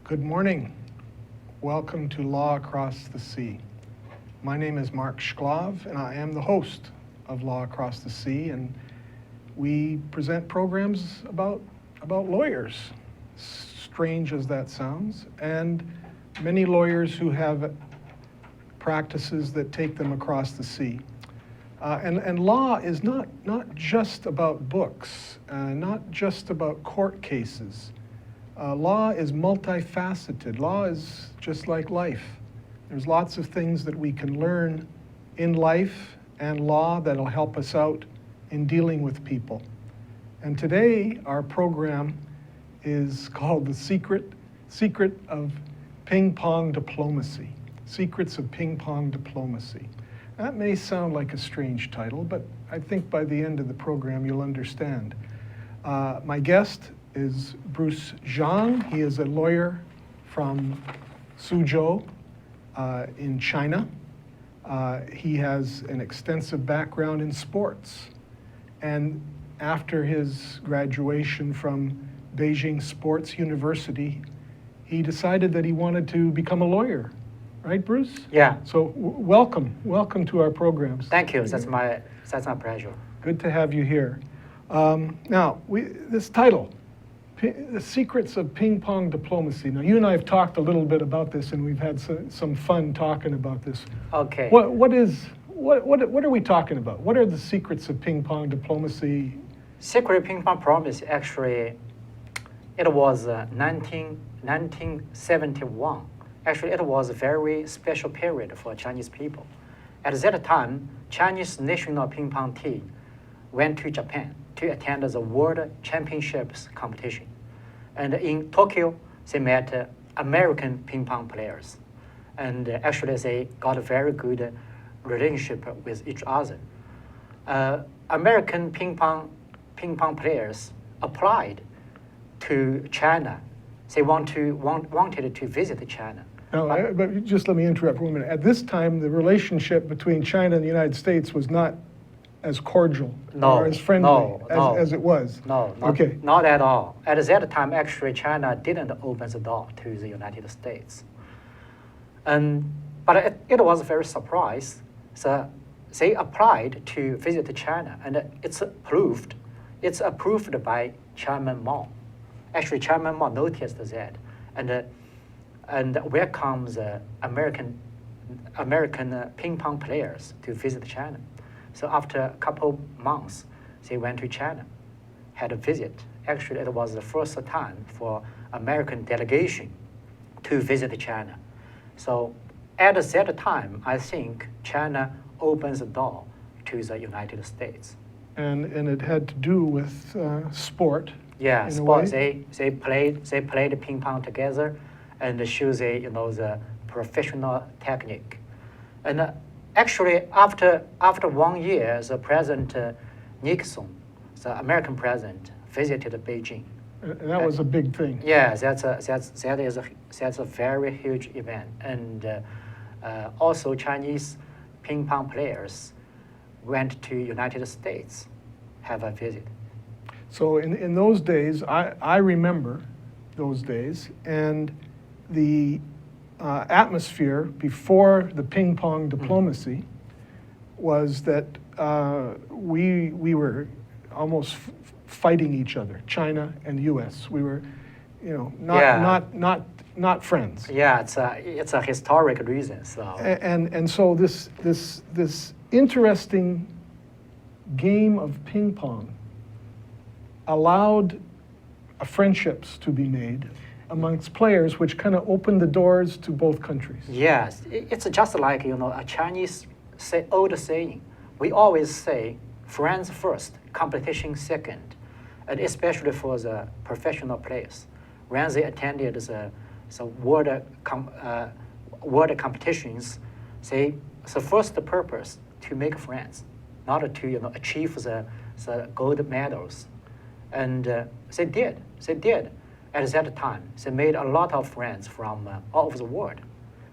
Good morning. Welcome to Law Across the Sea. My name is Mark Shklov, and I am the host of Law Across the Sea, and we present programs about lawyers, strange as that sounds, and many lawyers who have practices that take them across the sea. And law is not just about books, not just about court cases. Law is multifaceted. Law is just like life. There's lots of things that we can learn in life and law that'll help us out in dealing with people. And today, our program is called The Secret of Ping Pong Diplomacy. Secrets of Ping Pong Diplomacy. That may sound like a strange title, but I think by the end of the program, you'll understand. My guest is Bruce Jiang. He is a lawyer from Suzhou in China. He has an extensive background in sports. And after his graduation from Beijing Sports University, he decided that he wanted to become a lawyer. Right, Bruce? Yeah. So welcome to our programs. Thank you. That's my pleasure. Good to have you here. Now, this title, The Secrets of Ping Pong Diplomacy. Now, you and I have talked a little bit about this, and we've had some fun talking about this. Okay. What are we talking about? What are the secrets of ping pong diplomacy? Secret ping pong diplomacy, actually, it was 1971. Actually, it was a very special period for Chinese people. At that time, Chinese national ping pong team went to Japan to attend the World Championships competition. And in Tokyo, they met American ping pong players. And actually, they got a very good relationship with each other. American ping pong players applied to China. They wanted to visit China. Now, but just let me interrupt for a minute. At this time, the relationship between China and the United States was not as cordial or as friendly as it was. No, okay. Not at all. At that time, actually, China didn't open the door to the United States. But it was a very surprise. So they applied to visit China, and it's approved. It's approved by Chairman Mao. Actually, Chairman Mao noticed that, and welcomes American ping pong players to visit China. So after a couple months, they went to China, had a visit. Actually, it was the first time for American delegation to visit China. So at that time, I think China opens the door to the United States. And it had to do with sport. Yeah, sport. They played ping pong together, and show the professional technique. And actually, after 1 year, the President Nixon, the American president, visited Beijing. And that was a big thing. Yeah, that's a very huge event. And also Chinese ping pong players went to United States, have a visit. So in those days, I remember those days, and the atmosphere before the ping pong diplomacy was that we were almost fighting each other, China and the U.S. We were, not friends. Yeah, it's a historic reason. So and so this interesting game of ping pong allowed friendships to be made amongst players, which kind of opened the doors to both countries. Yes, it's just like a Chinese old saying. We always say, friends first, competition second, and especially for the professional players. When they attended the world competitions, the first purpose to make friends, not to achieve the gold medals, and they did. At that time, they made a lot of friends from all over the world.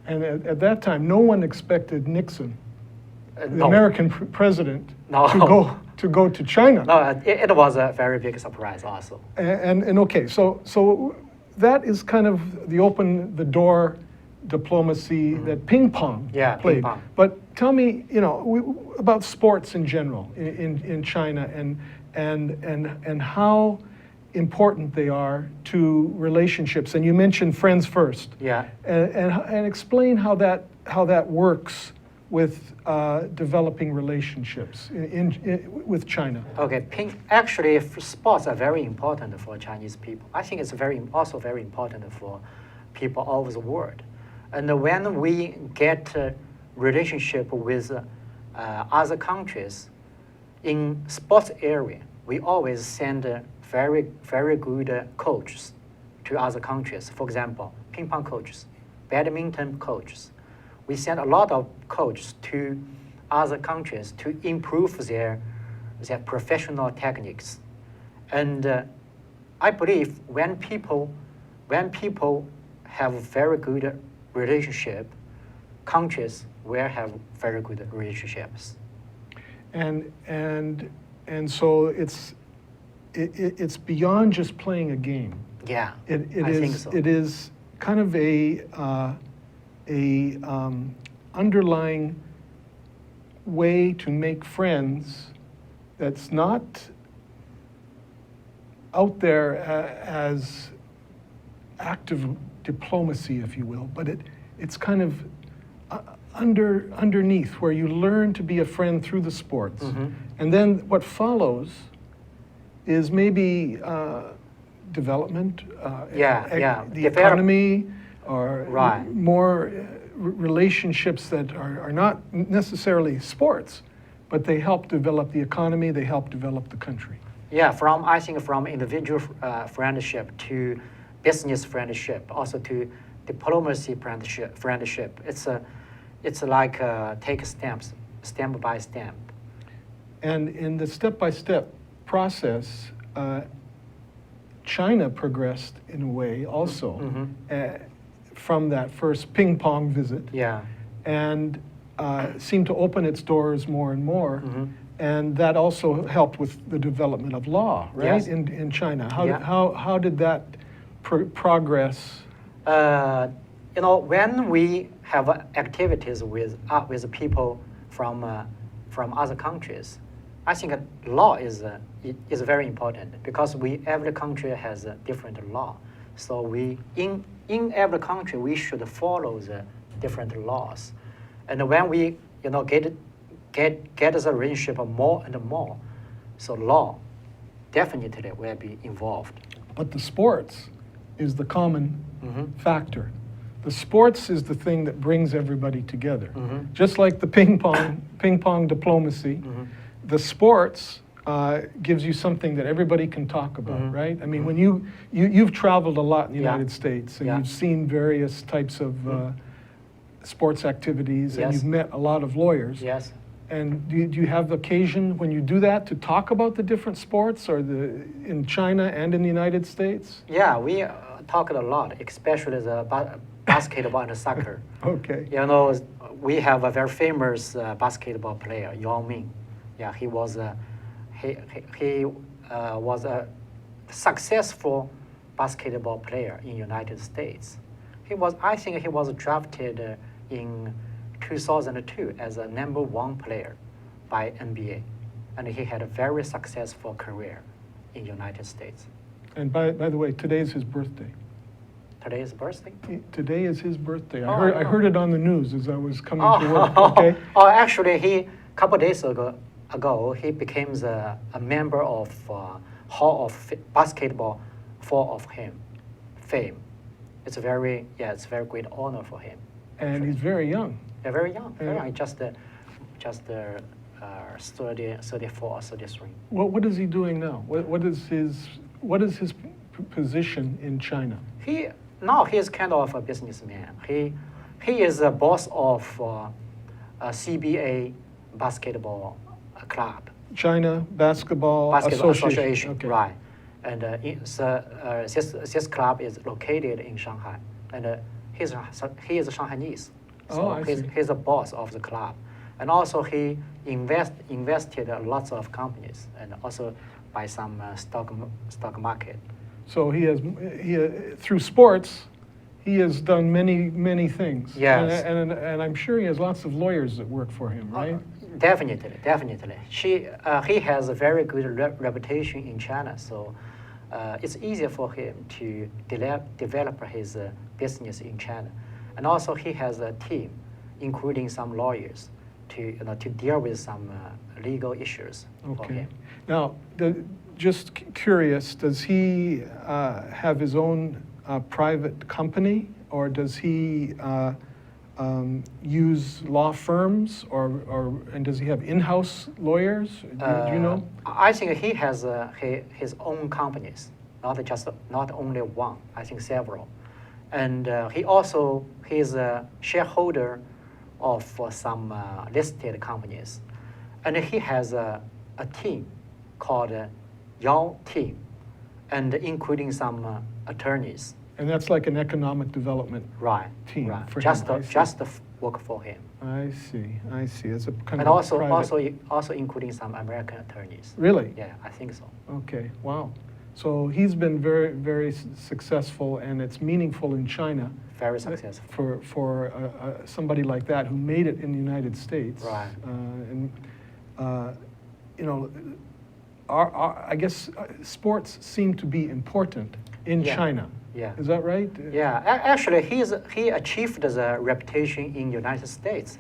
And at that time, no one expected Nixon, the no. American president, No. to go to China. No, it was a very big surprise also. And okay, so that is kind of the door diplomacy that ping pong Yeah, played. ping pong. But tell me, about sports in general in China and how important they are to relationships. And you mentioned friends first. Yeah. And explain how that works with developing relationships with China. Okay, actually, sports are very important for Chinese people. I think it's also very important for people all over the world. And when we get a relationship with other countries in sports area, we always send very, very good coaches to other countries. For example, ping pong coaches, badminton coaches. We send a lot of coaches to other countries to improve their professional techniques. And I believe when people have very good relationship, countries will have very good relationships. And so it's beyond just playing a game. Yeah, I think so. It is kind of a underlying way to make friends that's not out there as active diplomacy, if you will, but it's kind of underneath where you learn to be a friend through the sports. Mm-hmm. And then what follows is maybe development, the economy, or Right. more relationships that are not necessarily sports, but they help develop the economy, they help develop the country. Yeah, I think from individual friendship to business friendship, also to diplomacy friendship. It's like take steps, step by step. And in the step-by-step process, China progressed in a way also from that first ping pong visit. Yeah. And seemed to open its doors more and more. And that also helped with the development of law, right? Yes. In China. Yeah. How did that progress? When we have activities with people from other countries, I think law is very important because every country has a different law. So in every country we should follow the different laws, and when we get the relationship more and more, so law definitely will be involved. But the sports is the common factor. The sports is the thing that brings everybody together. Just like the ping pong diplomacy, the sports gives you something that everybody can talk about, right? I mean, when you've traveled a lot in the United States, and you've seen various types of sports activities, and you've met a lot of lawyers. Yes. And do you have occasion when you do that to talk about the different sports, or in China and in the United States? Yeah, we talked a lot, especially the basketball and soccer. Okay. We have a very famous basketball player, Yao Ming. Yeah, he was a successful basketball player in United States. I think he was drafted in 2002 as a #1 player by NBA, and he had a very successful career in United States. And by the way, today's his birthday. Today's birthday? Today is his birthday. Oh, I heard it on the news as I was coming to work. Okay. Actually, a couple days ago, he became a member of Hall of Basketball of Fame. It's a very great honor for him. And he's very young. Yeah, very young. Very young. Just 34, 33. What is he doing now? What is his position in China? Now he is kind of a businessman. He is the boss of a CBA basketball club. China Basketball Association. Okay. Right. And this club is located in Shanghai, and he is Shanghainese. So he's the boss of the club, and also he invested lots of companies, and also by some stock market. So through sports, he has done many things. Yes. And I'm sure he has lots of lawyers that work for him, right? Definitely, definitely. He has a very good reputation in China, so it's easier for him to develop his business in China. And also he has a team, including some lawyers, to deal with some legal issues for Okay. him. Now, just curious, does he have his own private company, or does he use law firms, and does he have in-house lawyers? Do you know? I think he has his own companies, not only one. I think several, and he's a shareholder of some listed companies, and he has a team called Yao team, and including some attorneys. And that's like an economic development Right. team Right. for just him. I see. just work for him, I see. It's a kind and of also private. also including some American attorneys. Really? Yeah, I think so. Okay. Wow. So he's been very successful, and it's meaningful in China Very successful. for somebody like that who made it in the United States. Right. You know, I guess sports seem to be important in Yeah. China. Yeah. Is that right? Yeah, actually, he achieved the reputation in United States,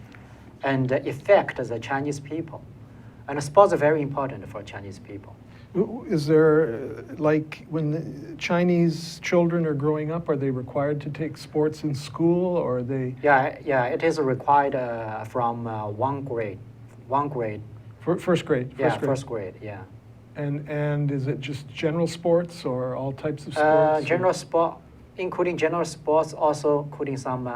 and affect the Chinese people, and sports are very important for Chinese people. Is there, like, when the Chinese children are growing up, are they required to take sports in school, or are they? Yeah, it is required from one grade. First grade. First grade. Yeah. And is it just general sports or all types of sports? General sport, including general sports, also including some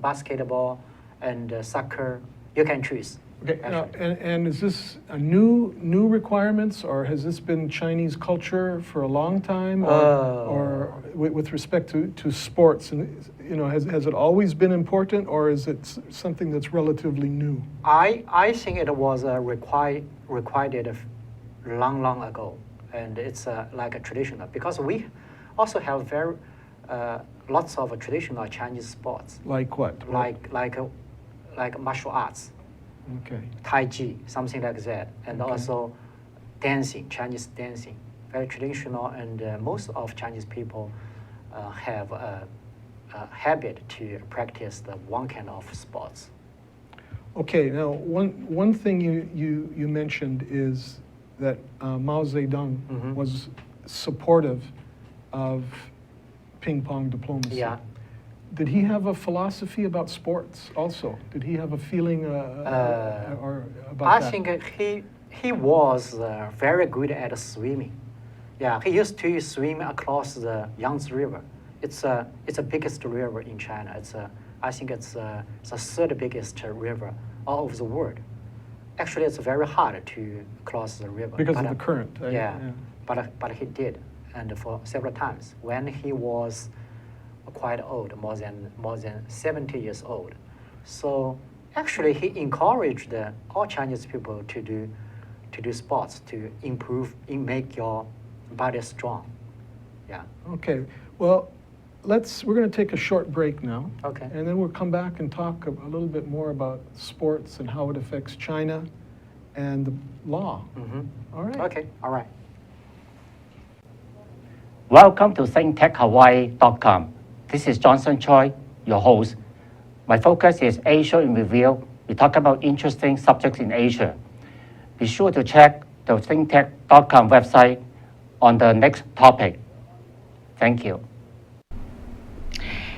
basketball and soccer. You can choose. Okay. Now, and is this a new requirements, or has this been Chinese culture for a long time, or with respect to sports? And has it always been important, or is it something that's relatively new? I think it was required long ago, and it's like a traditional, because we also have very lots of traditional Chinese sports. Like what? Like martial arts. Okay. Tai Chi, something like that, and Okay. also dancing, Chinese dancing, very traditional, and most of Chinese people have a habit to practice the one kind of sports. Okay. Now, one thing you mentioned is that Mao Zedong Mhm. was supportive of ping pong diplomacy. Yeah. Did he have a philosophy about sports also? Did he have a feeling or about I that? think he was very good at swimming. Yeah, he used to swim across the Yangtze River. It's the biggest river in China. I think it's the third biggest river all over the world. Actually, it's very hard to cross the river Because of the current. Yeah, but he did, and for several times when he was quite old, more than 70 years old. So actually, he encouraged all Chinese people to do sports to make your body strong. Yeah. Okay. Well, we're going to take a short break now. Okay. And then we'll come back and talk a little bit more about sports and how it affects China and the law. Mm-hmm. All right. Okay. All right. Welcome to ThinkTechHawaii.com. This is Johnson Choi, your host. My focus is Asia in Review. We talk about interesting subjects in Asia. Be sure to check the ThinkTech.com website on the next topic. Thank you.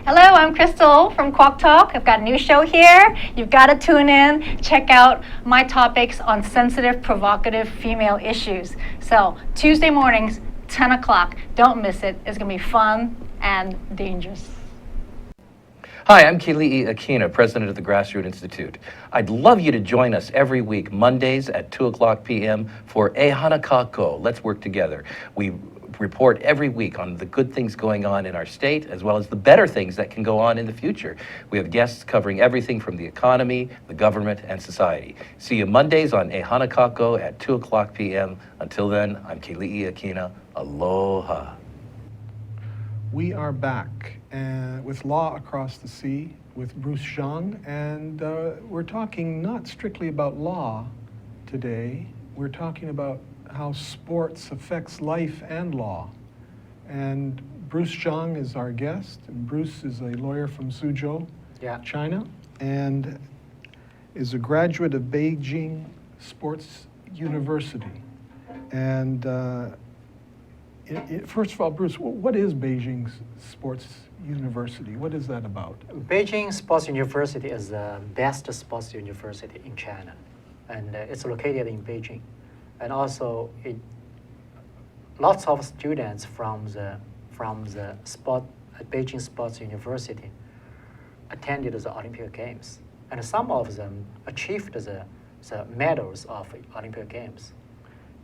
Hello, I'm Crystal from Quack Talk. I've got a new show here. You've got to tune in. Check out my topics on sensitive, provocative female issues. So Tuesday mornings, 10 o'clock. Don't miss it. It's going to be fun and dangerous. Hi, I'm Keeley Aquina, president of the Grassroots Institute. I'd love you to join us every week, Mondays at 2 o'clock p.m. for E Hanakako. Let's work together. We report every week on the good things going on in our state, as well as the better things that can go on in the future. We have guests covering everything from the economy, the government, and society. See you Mondays on E Hanakako at 2 o'clock p.m. Until then, I'm Keeley Aquina. Aloha. We are back with Law Across the Sea with Bruce Jiang, and we're talking not strictly about law today. We're talking about how sports affects life and law. And Bruce Jiang is our guest, and Bruce is a lawyer from Suzhou, Yeah. China, and is a graduate of Beijing Sports University. And first of all, Bruce, what is Beijing Sports University? What is that about? Beijing Sports University is the best sports university in China, and it's located in Beijing. And also, lots of students from the Beijing Sports University attended the Olympic Games, and some of them achieved the medals of Olympic Games.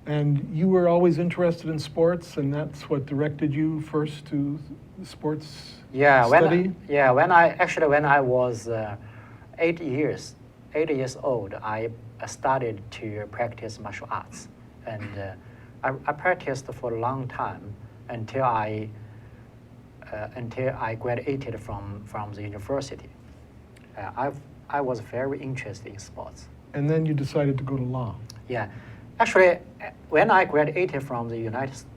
And you were always interested in sports, and that's what directed you first to sports study? When I was 8 years old, I started to practice martial arts, and I practiced for a long time until I graduated from the university. I was very interested in sports. And then you decided to go to law. Yeah, actually, when I graduated from the university,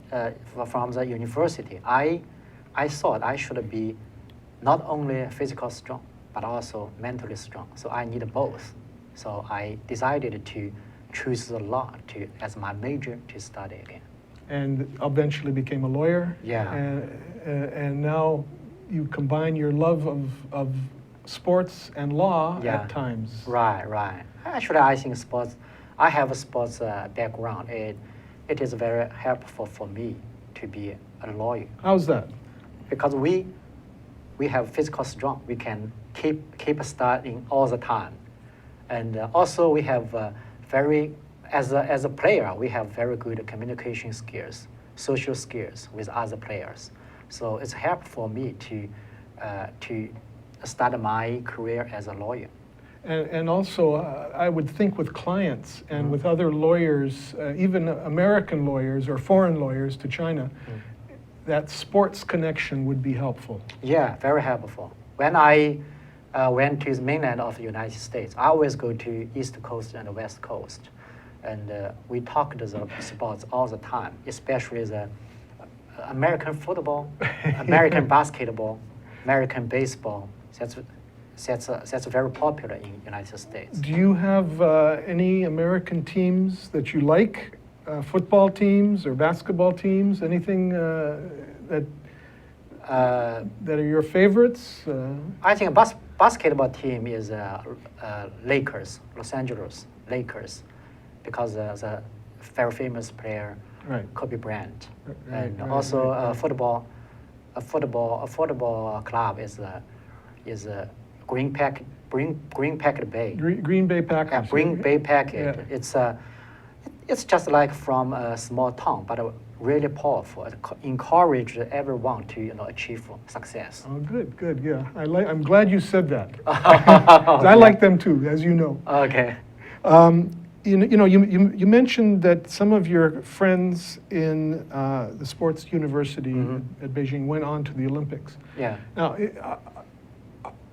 I thought I should be not only physically strong but also mentally strong. So I need both. So I decided to choose the law as my major to study again. And eventually became a lawyer. Yeah. And now you combine your love of sports and law Yeah. at times. Right. Actually, I think sports. I have a sports background. It is very helpful for me to be a lawyer How's that? because we have physical strong. We can keep studying all the time, and also we have as a player we have very good communication skills, social skills with other players. So it's helpful for me to start my career as a lawyer. And also, I would think with clients and with other lawyers, even American lawyers or foreign lawyers to China, that sports connection would be helpful. Yeah, very helpful. When I went to the mainland of the United States, I always go to East Coast and the West Coast. And we talk the sports all the time, especially the American football, American basketball, American baseball. That's very popular in the United States. Do you have any American teams that you like? Football teams or basketball teams? Anything that are your favorites? I think basketball team is Lakers, Los Angeles Lakers, because the very famous player Right. Kobe Bryant, Right, and right, also right. a football club is Green Packet Bay. Green Bay Packers. Green Bay Packet. Yeah. It's just like from a small town, but really powerful. It encourage everyone to achieve success. Oh, good. Yeah, I'm glad you said that. 'Cause I like them too, as you know. Okay. You mentioned that some of your friends in the sports university at Beijing went on to the Olympics. Yeah. Now,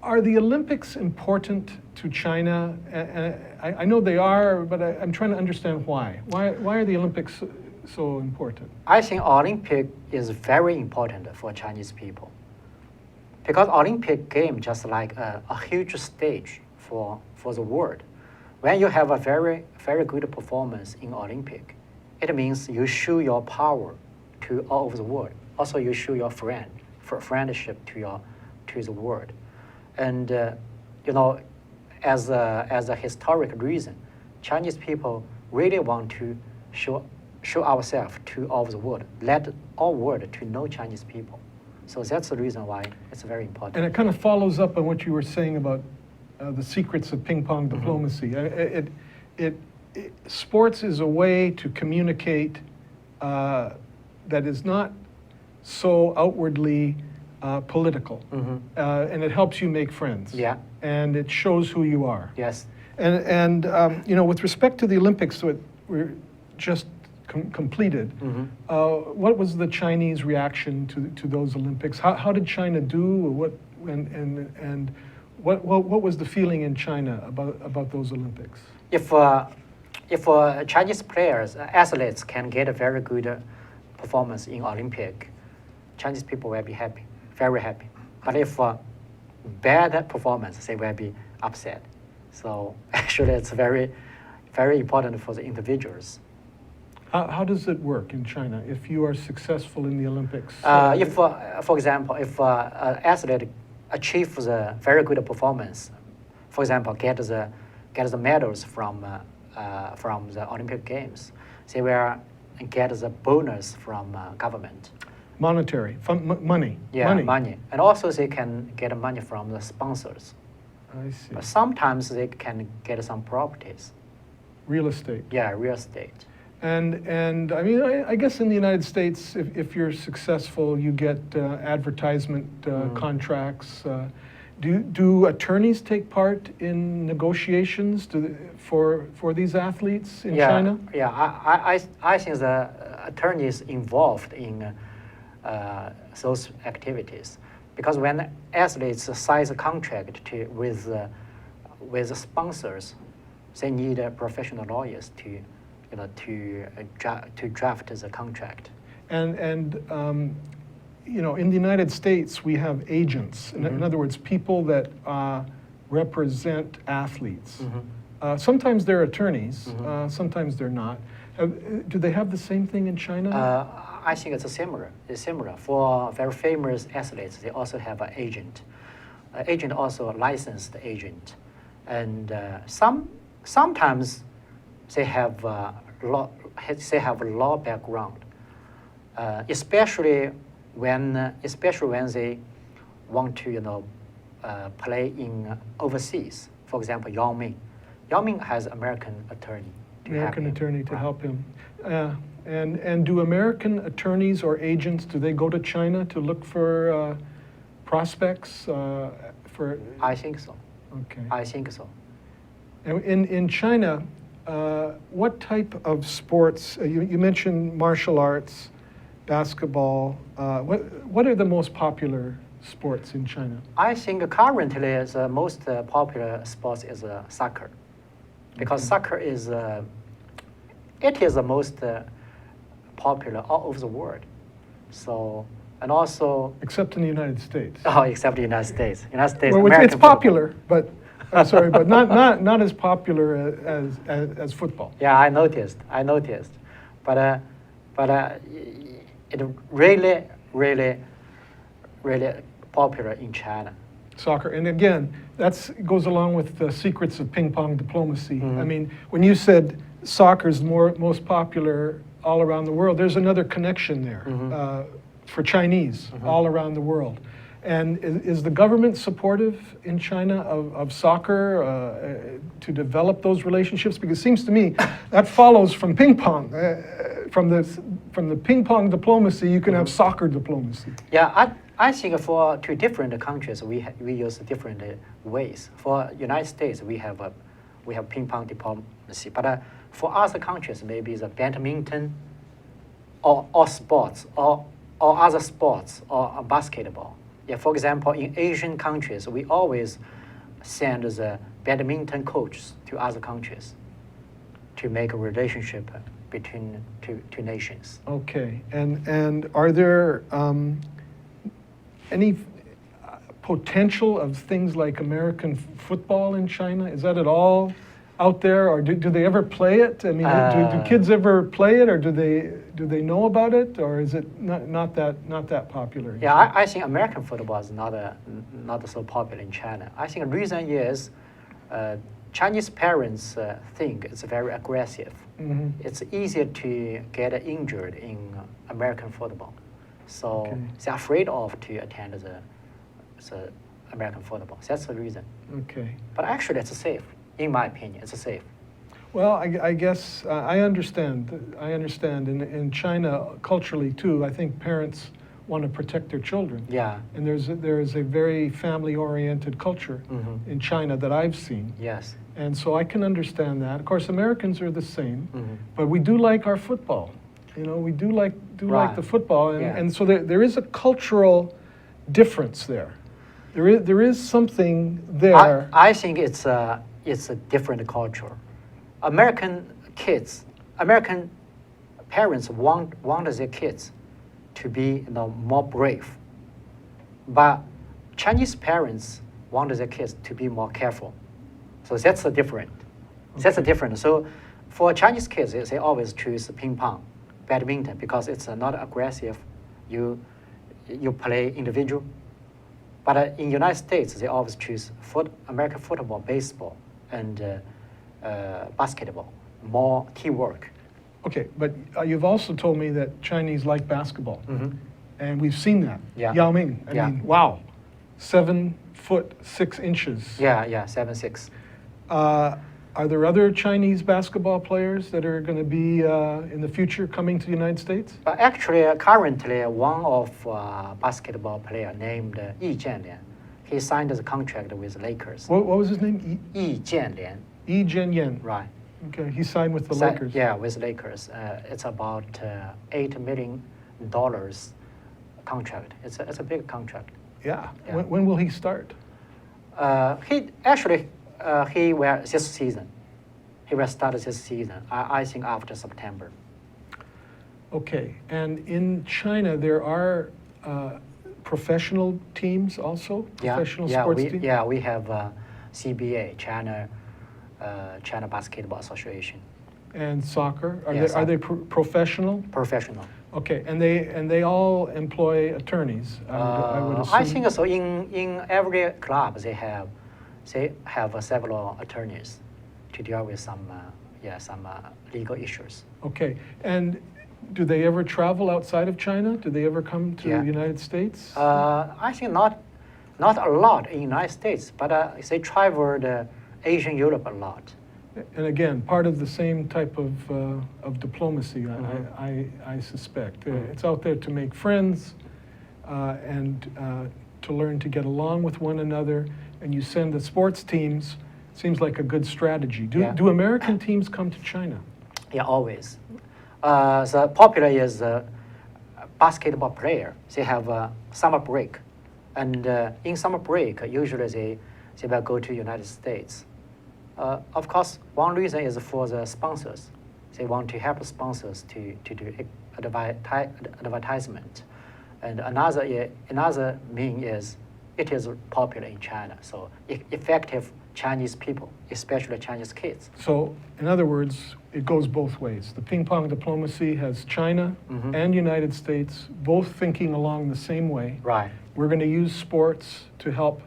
are the Olympics important to China? I know they are, but I'm trying to understand why. Why are the Olympics so important? I think Olympic is very important for Chinese people, because Olympic game just like a huge stage for the world. When you have a very good performance in Olympic, it means you show your power to all of the world. Also, you show your friendship to the world, and as a historic reason, Chinese people really want to show ourselves to all the world, let all world to know Chinese people. So that's the reason why it's very important. And it kind of follows up on what you were saying about the secrets of ping pong diplomacy. Sports is a way to communicate that is not so outwardly political, and it helps you make friends. Yeah. And it shows who you are. Yes. And with respect to the Olympics that we're just completed. Mhm. What was the Chinese reaction to those Olympics? How did China do? What was the feeling in China about those Olympics? If Chinese players, athletes can get a very good performance in Olympic, Chinese people will be happy, very happy. But if bad performance, they will be upset. So actually, it's very, very important for the individuals. How does it work in China if you are successful in the Olympics? If, for example, if an athlete achieves a very good performance, for example, get the medals from the Olympic Games, they will get the bonus from government. Monetary, money. Yeah, money. And also they can get money from the sponsors. I see. But sometimes they can get some properties. Real estate. Yeah, real estate. And I mean, I guess in the United States, if you're successful, you get advertisement contracts. Do attorneys take part in negotiations for these athletes in China? Yeah, I think the attorneys involved in those activities, because when athletes sign a contract with the sponsors, they need professional lawyers to draft the contract. And you know, in the United States, we have agents. In other words, people that represent athletes. Sometimes they're attorneys, sometimes they're not. Do they have the same thing in China? I think it's similar. It's similar. For very famous athletes, they also have an agent. Agent also a licensed agent. And sometimes they have law background, especially when they want to play in overseas. For example, Yao Ming. Yao Ming has American attorney. To help him. And do American attorneys or agents, do they go to China to look for prospects? I think so. Okay. I think so. In China, what type of sports, you mentioned martial arts, basketball, what are the most popular sports in China? I think currently the most popular sport is soccer, because soccer is the most popular all over the world. So, and also except in the United States. Oh, except the United States. United States. Well, American it's popular, but I'm sorry, but not as popular as football. Yeah, I noticed. But it really popular in China. Soccer, and again, that goes along with the secrets of ping pong diplomacy. I mean, when you said soccer's most popular all around the world, there's another connection there for Chinese all around the world. And is the government supportive in China of soccer to develop those relationships? Because it seems to me that follows from ping pong. From the ping pong diplomacy, you can have soccer diplomacy. Yeah, I think for two different countries, we use different ways. For United States, we have ping pong diplomacy, but for other countries, maybe the badminton, or sports, or other sports, or basketball. Yeah, for example, in Asian countries, we always send the badminton coaches to other countries to make a relationship between two nations. Okay, and are there any potential of things like American football in China? Is that at all out there, or do they ever play it? I mean, do kids ever play it, or do they know about it, or is it not that popular? Yeah, I think American football is not so popular in China. I think the reason is Chinese parents think it's very aggressive. It's easier to get injured in American football, so they're afraid of to attend the American football. That's the reason. Okay. But actually, it's safe. In my opinion, it's safe. Well, I guess I understand. In China, culturally too, I think parents want to protect their children. Yeah. And there is a very family-oriented culture in China that I've seen. Yes. And so I can understand that. Of course, Americans are the same, but we do like our football. You know, we do like Right. the football, and, Yeah. and so there is a cultural difference there. There is something there. I think it's a different culture. American parents want their kids to be more brave, but Chinese parents want their kids to be more careful. So that's a different. That's a different. So for Chinese kids, they always choose ping pong, badminton, because it's not aggressive. You play individual. But in United States, they always choose American football, baseball, and basketball, more teamwork. Okay, but you've also told me that Chinese like basketball, Mm-hmm. and we've seen that. Yeah. Yao Ming, I Yeah. mean, wow, 7'6". Yeah, 7-6. Are there other Chinese basketball players that are going to be in the future coming to the United States? But actually, currently, one of basketball player named Yi Jianlian, he signed a contract with Lakers. What was his name? Yi Jianlian, Yi Jian. right? Okay, he signed with the Si- Lakers. Yeah, with Lakers. It's about $8 million contract. It's a big contract. Yeah. Yeah. When will he start? He will this season. He will start this season. I think after September. Okay, and in China there are professional teams also, professional sports teams. Yeah, we have CBA, China Basketball Association, And soccer. Are Yeah, they soccer. professional? professional. Okay, and they all employ attorneys. I would assume. I think so. In every club they have several attorneys to deal with some legal issues. Okay, and do they ever travel outside of China? Do they ever come to Yeah. the United States? I think not a lot in United States, but they traveled Asian Europe a lot. And again, part of the same type of diplomacy, Mhm. I suspect. Mhm. It's out there to make friends and to learn to get along with one another. And you send the sports teams. Seems like a good strategy. Do American teams come to China? Yeah, always. The popular is basketball player. They have a summer break, and in summer break, usually they will go to United States. Of course, one reason is for the sponsors. They want to help sponsors to do advertisement, and another mean is it is popular in China. So effective Chinese people, especially Chinese kids. So, in other words, it goes both ways. The ping pong diplomacy has China Mhm. and United States both thinking along the same way. Right. We're going to use sports to help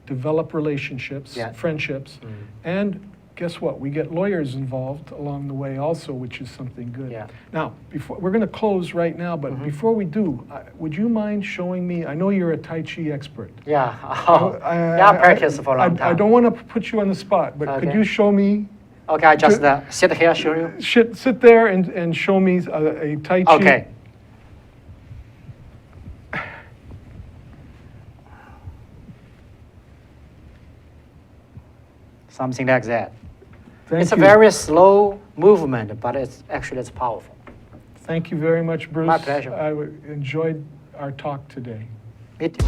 develop relationships, Yeah. friendships, Mm. and guess what? We get lawyers involved along the way also, which is something good. Yeah. Now, we're going to close right now, but Mhm. before we do, would you mind showing me? I know you're a Tai Chi expert. Yeah. I Practice for a long time. I don't want to put you on the spot, but could Okay. you show me? Okay, I just sit here, show you. Sit there and show me a Tai Chi. Okay. Something like that. Thank It's you. a very slow movement, but it's powerful. Thank you very much, Bruce. My pleasure. I enjoyed our talk today. Me too.